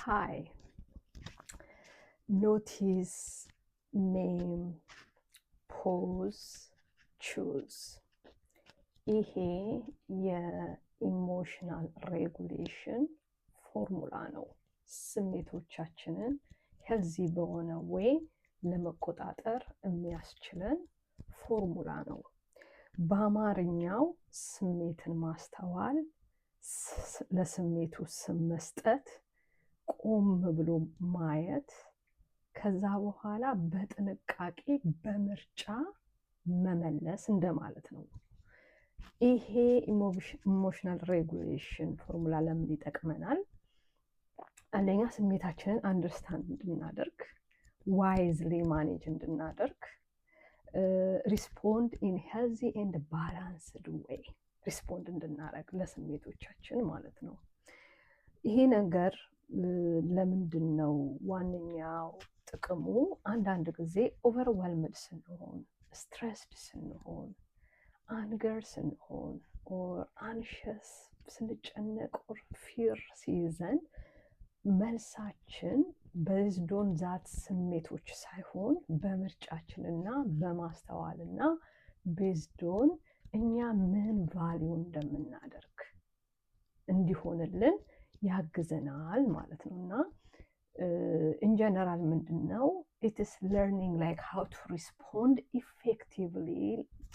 Hi. Notice, name, pause, choose. ይሄ የኢሞሽናል ሬጉሌሽን ፎርሙላ ነው። ስሜቶቻችንን ሄልዚ በሆነ ዌይ ለመቆጣጠር የሚያስችለን ፎርሙላ ነው። በአማርኛው ስሜትን ማስተዋል፣ ለስሜቱ ስም መስጠት፣ ቆም ብሎ ማየት፣ ከዛ በኋላ በጥንቃቄ በምርጫ መመለስ እንደማለት ነው። ይሄ ኢሞሽናል ሬጉሌሽን ፎርሙላ ለምን ይጠቅመናል? አንደኛ ስሜታችንን አንደርስታንድ እንድናደርግ፣ ዋይዝሊ ማኔጅ እንድናደርግ፣ ሪስፖንድ ኢን ሄልዚ ኤንድ ባላንስድ ዌይ ሪስፖንድ እንድናደርግ ለስሜቶቻችን ማለት ነው። ይሄ ነገር ለምንድን ነው ዋነኛው ጥቅሙ? አንዳንድ ጊዜ ኦቨርዌልምድ ስንሆን፣ ስትሬስድ ስንሆን፣ አንገር ስንሆን ኦር አንሸስ ስንጨነቅ ኦር ፊር ሲይዘን መልሳችን በዝዶን ዛት ስሜቶች ሳይሆን በምርጫችንና በማስተዋልና ቤዝዶን እኛ ምን ቫሊዩ እንደምናደርግ እንዲሆንልን ያግዘናል ማለት ነው። እና ኢን ጀነራል ምንድን ነው ኢትስ ለርኒንግ ላይክ ሃው ቱ ሪስፖንድ ኢፌክቲቭሊ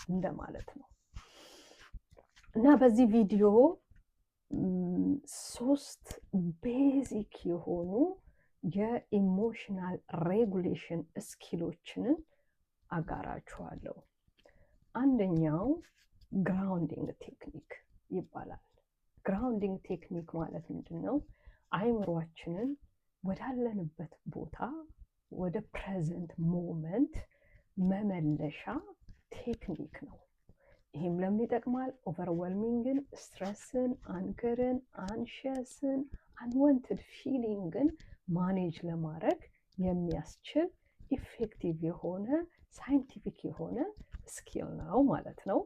እንደማለት ነው። እና በዚህ ቪዲዮ 3 ቤዚክ የሆኑ የኢሞሽናል ሬጉሌሽን ስኪሎችን አጋራችኋለሁ። አንደኛው ግራውንዲንግ ቴክኒክ ይባላል። ግራውንዲንግ ቴክኒክ ማለት ምንድን ነው? አይምሯችንን ወዳለንበት ቦታ ወደ ፕሬዘንት ሞመንት መመለሻ ቴክኒክ ነው። ይህም ለምን ይጠቅማል? ኦቨርዌልሚንግን፣ ስትረስን፣ አንገርን፣ አንሸስን፣ አንወንትድ ፊሊንግን ማኔጅ ለማድረግ የሚያስችል ኢፌክቲቭ የሆነ ሳይንቲፊክ የሆነ ስኪል ነው ማለት ነው።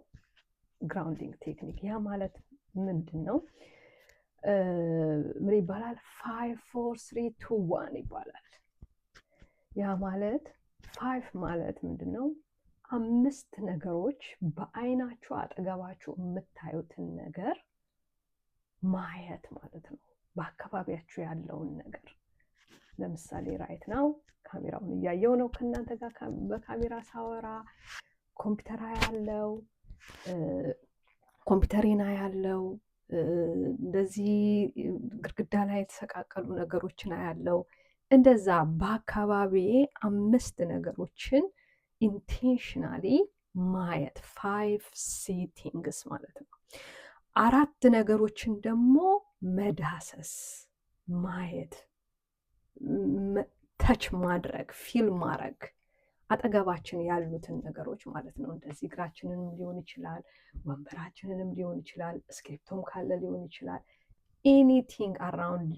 ግራውንዲንግ ቴክኒክ ያ ማለት ምንድን ነው? ምን ይባላል? 5 4 3 2 1 ይባላል። ያ ማለት 5 ማለት ምንድን ነው? 5 ነገሮች በአይናችሁ አጠገባችሁ የምታዩትን ነገር ማየት ማለት ነው። በአካባቢያችሁ ያለውን ነገር ለምሳሌ ራይት ናው ካሜራውን እያየው ነው ከእናንተ ጋር በካሜራ ሳወራ፣ ኮምፒውተር ያለው ኮምፒውተሬና ያለው እንደዚህ ግድግዳ ላይ የተሰቃቀሉ ነገሮችን ያለው እንደዛ በአካባቢዬ 5 ነገሮችን ኢንቴንሽናሊ ማየት 5 ሲቲንግስ ማለት ነው። 4 ነገሮችን ደግሞ መዳሰስ፣ ማየት፣ ተች ማድረግ፣ ፊል ማድረግ አጠገባችን ያሉትን ነገሮች ማለት ነው። እንደዚህ እግራችንንም ሊሆን ይችላል፣ ወንበራችንንም ሊሆን ይችላል፣ እስክሪፕቶም ካለ ሊሆን ይችላል። ኤኒቲንግ አራውንድ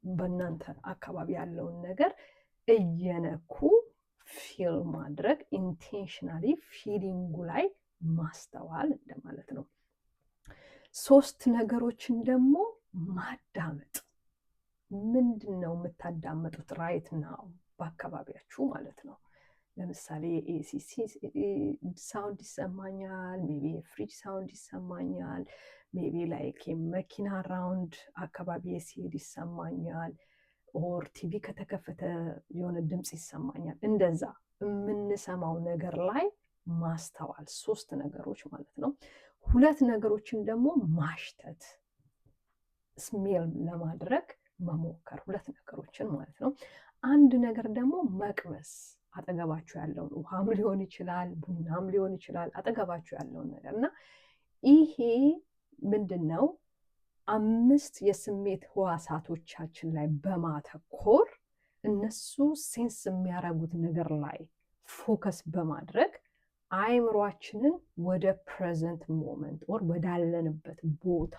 በእናንተ አካባቢ ያለውን ነገር እየነኩ ፊል ማድረግ፣ ኢንቴንሽናሊ ፊሊንጉ ላይ ማስተዋል እንደማለት ነው። 3 ነገሮችን ደግሞ ማዳመጥ። ምንድን ነው የምታዳመጡት? ራይት ናው በአካባቢያችሁ ማለት ነው። ለምሳሌ የኤሲሲ ሳውንድ ይሰማኛል፣ ሜቢ የፍሪጅ ሳውንድ ይሰማኛል፣ ሜቢ ላይክ የመኪና ራውንድ አካባቢ ሲሄድ ይሰማኛል፣ ኦር ቲቪ ከተከፈተ የሆነ ድምፅ ይሰማኛል። እንደዛ የምንሰማው ነገር ላይ ማስተዋል 3 ነገሮች ማለት ነው። 2 ነገሮችን ደግሞ ማሽተት፣ ስሜል ለማድረግ መሞከር፣ 2 ነገሮችን ማለት ነው። 1 ነገር ደግሞ መቅመስ፣ አጠገባችሁ ያለውን ውሃም ሊሆን ይችላል፣ ቡናም ሊሆን ይችላል፣ አጠገባችሁ ያለውን ነገር እና ይሄ ምንድን ነው 5 የስሜት ህዋሳቶቻችን ላይ በማተኮር እነሱ ሴንስ የሚያደርጉት ነገር ላይ ፎከስ በማድረግ አይምሯችንን ወደ ፕሬዘንት ሞመንት ኦር ወዳለንበት ቦታ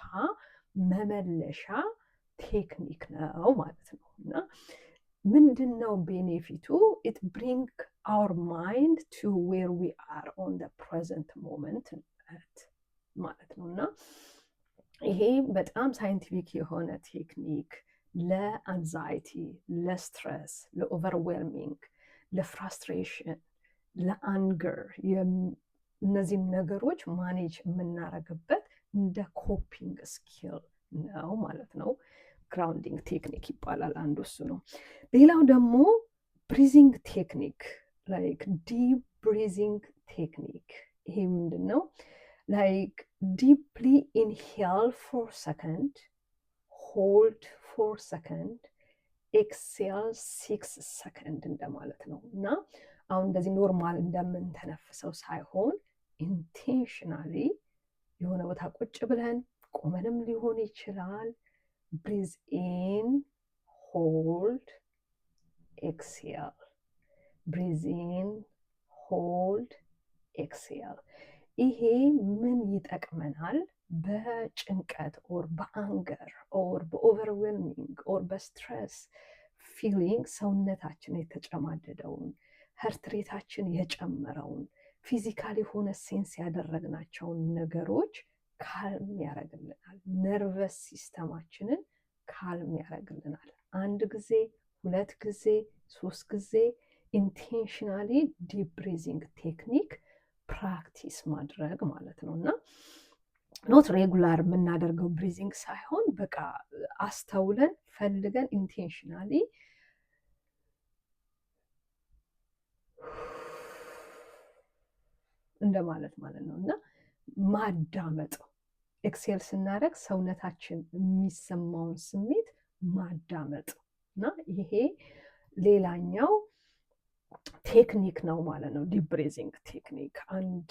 መመለሻ ቴክኒክ ነው ማለት ነው። እና ምንድን ነው ቤኔፊቱ? ኢት ብሪንግ አወር ማይንድ ቱ ዌር ዊ አር ኦን ደ ፕሬዘንት ሞመንት ማለት ነው። እና ይሄ በጣም ሳይንቲፊክ የሆነ ቴክኒክ ለአንዛይቲ፣ ለስትረስ፣ ለኦቨርዌልሚንግ፣ ለፍራስትሬሽን፣ ለአንገር እነዚህን ነገሮች ማኔጅ የምናደርግበት እንደ ኮፒንግ ስኪል ነው ማለት ነው። ግራውንዲንግ ቴክኒክ ይባላል። አንዱ እሱ ነው። ሌላው ደግሞ ብሪዚንግ ቴክኒክ ላይክ ዲፕ ብሪዚንግ ቴክኒክ። ይሄ ምንድን ነው? ላይክ ዲፕሊ ኢንሄል 4 ሰከንድ፣ ሆልድ 4 ሰከንድ፣ ኤክሴል 6 ሰከንድ እንደማለት ነው። እና አሁን እንደዚህ ኖርማል እንደምንተነፍሰው ሳይሆን ኢንቴንሽናሊ የሆነ ቦታ ቁጭ ብለን ቆመንም ሊሆን ይችላል። ብሪዝ ኢን፣ ሆልድ፣ ኤክሴል፣ ብሪዝ ኢን፣ ሆልድ፣ ኤክሴል። ይሄ ምን ይጠቅመናል? በጭንቀት ኦር በአንገር ኦር በኦቨርዌልሚንግ ኦር በስትረስ ፊሊንግ ሰውነታችን የተጨማደደውን ሀርትሬታችን የጨመረውን ፊዚካል የሆነ ሴንስ ያደረግናቸውን ነገሮች ካልም ያደርግልናል። ነርቨስ ሲስተማችንን ካልም ያደርግልናል። 1 ጊዜ 2 ጊዜ 3 ጊዜ ኢንቴንሽናሊ ዲፕ ብሪዚንግ ቴክኒክ ፕራክቲስ ማድረግ ማለት ነው። እና ኖት ሬጉላር የምናደርገው ብሪዚንግ ሳይሆን በቃ አስተውለን ፈልገን ኢንቴንሽናሊ እንደማለት ማለት ነው። እና ማዳመጥ፣ ኤክሴል ስናደርግ ሰውነታችን የሚሰማውን ስሜት ማዳመጥ እና ይሄ ሌላኛው ቴክኒክ ነው ማለት ነው። ዲፕ ብሪዚንግ ቴክኒክ አንድ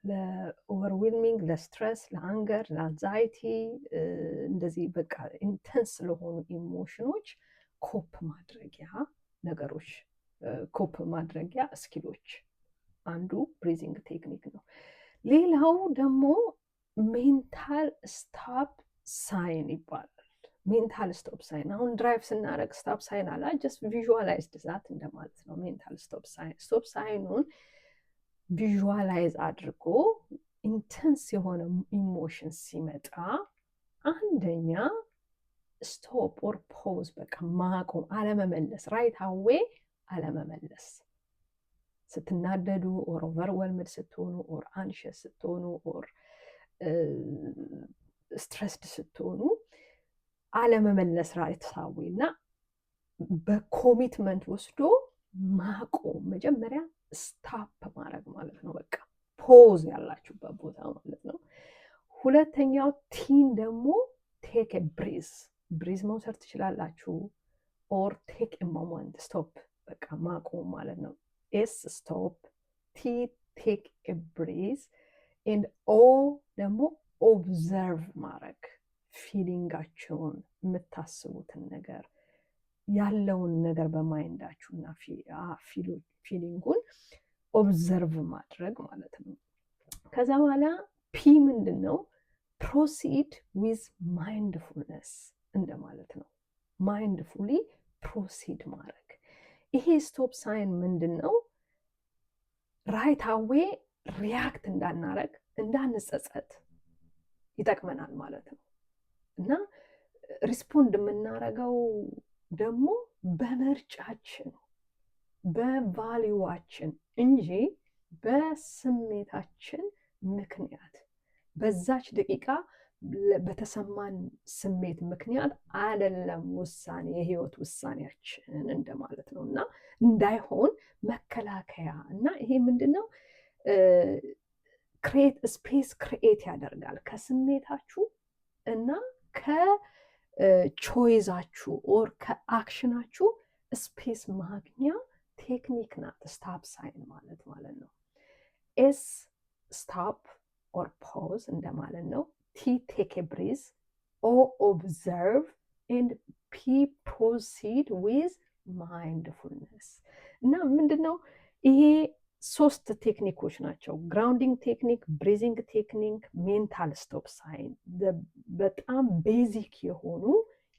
ለኦቨርዌልሚንግ፣ ለስትረስ፣ ለአንገር፣ ለአንዛይቲ እንደዚህ በቃ ኢንተንስ ለሆኑ ኢሞሽኖች ኮፕ ማድረጊያ ነገሮች፣ ኮፕ ማድረጊያ ስኪሎች አንዱ ብሪዚንግ ቴክኒክ ነው። ሌላው ደግሞ ሜንታል ስቶፕ ሳይን ይባላል። ሜንታል ስቶፕ ሳይን አሁን ድራይቭ ስናደርግ ስቶፕ ሳይን አላ ጀስት ቪዥዋላይዝድ ዛት እንደማለት ነው። ሜንታል ስቶፕ ሳይን ስቶፕ ሳይኑን ቪዥዋላይዝ አድርጎ ኢንተንስ የሆነ ኢሞሽን ሲመጣ አንደኛ ስቶፕ ኦር ፖዝ በቃ ማቆም፣ አለመመለስ፣ ራይት አዌ አለመመለስ። ስትናደዱ ኦር ኦቨርዌልምድ ስትሆኑ ኦር አንሽስ ስትሆኑ ኦር ስትረስድ ስትሆኑ አለመመለስ ራይት አዌ እና በኮሚትመንት ወስዶ ማቆም፣ መጀመሪያ ስታፕ ማድረግ ማለት ነው። በቃ ፖዝ ያላችሁበት ቦታ ማለት ነው። ሁለተኛው ቲን ደግሞ ቴክ ብሪዝ፣ ብሪዝ መውሰድ ትችላላችሁ። ኦር ቴክ ሞመንት ስቶፕ፣ በቃ ማቆም ማለት ነው። ኤስ ስቶፕ፣ ቲ ቴክ ብሪዝ፣ ኤንድ ኦ ደግሞ ኦብዘርቭ ማድረግ፣ ፊሊንጋችሁን፣ የምታስቡትን ነገር ያለውን ነገር በማይንዳችሁ እና ፊሊንጉን ኦብዘርቭ ማድረግ ማለት ነው። ከዛ በኋላ ፒ ምንድን ነው? ፕሮሲድ ዊዝ ማይንድፉልነስ እንደማለት ነው። ማይንድፉሊ ፕሮሲድ ማድረግ። ይሄ ስቶፕ ሳይን ምንድን ነው? ራይት አዌ ሪያክት እንዳናረግ፣ እንዳንጸጸት ይጠቅመናል ማለት ነው። እና ሪስፖንድ የምናረገው ደግሞ በምርጫችን በቫሊዋችን እንጂ በስሜታችን ምክንያት በዛች ደቂቃ በተሰማን ስሜት ምክንያት አይደለም ውሳኔ፣ የህይወት ውሳኔያችን እንደማለት ነው። እና እንዳይሆን መከላከያ እና ይሄ ምንድነው ክሬት ስፔስ ክሬት ያደርጋል ከስሜታችሁ እና ከቾይዛችሁ ኦር ከአክሽናችሁ ስፔስ ማግኛ ቴክኒክ ናት ስታፕ ሳይን ማለት ነው። ኤስ ስታፕ ኦር ፖዝ እንደማለት ነው። ቲ ቴክ ብሪዝ፣ ኦ ኦብዘርቭ፣ ኤንድ ፒ ፕሮሲድ ዊዝ ማይንድፉልነስ። እና ምንድነው ይሄ 3 ቴክኒኮች ናቸው። ግራውንዲንግ ቴክኒክ፣ ብሪዚንግ ቴክኒክ፣ ሜንታል ስቶፕ ሳይን በጣም ቤዚክ የሆኑ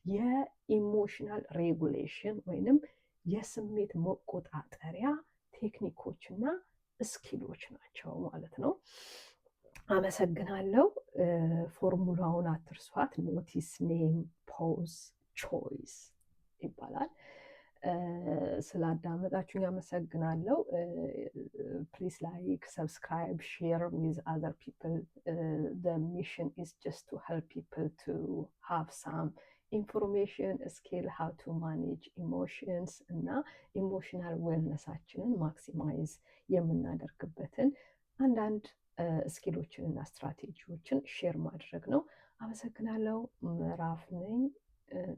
የኢሞሽናል ሬጉሌሽን ወይንም የስሜት መቆጣጠሪያ ቴክኒኮች እና ስኪሎች ናቸው ማለት ነው። አመሰግናለሁ። ፎርሙላውን አትርሷት። ኖቲስ፣ ኔም፣ ፖዝ፣ ቾይስ ይባላል። ስላዳመጣችሁኝ አመሰግናለሁ። ፕሊዝ ላይክ፣ ሰብስክራይብ፣ ሼር ዊዝ አዘር ፒፕል። the mission is just to help people to have some information skill how to manage emotions እና ኢሞሽናል ዌልነሳችንን ማክሲማይዝ የምናደርግበትን አንዳንድ ስኪሎችን እና ስትራቴጂዎችን ሼር ማድረግ ነው። አመሰግናለሁ። ምዕራፍ ነኝ።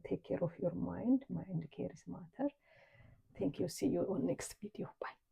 take care of your mind. Mind care is matter. Thank you. See you on next video. Bye.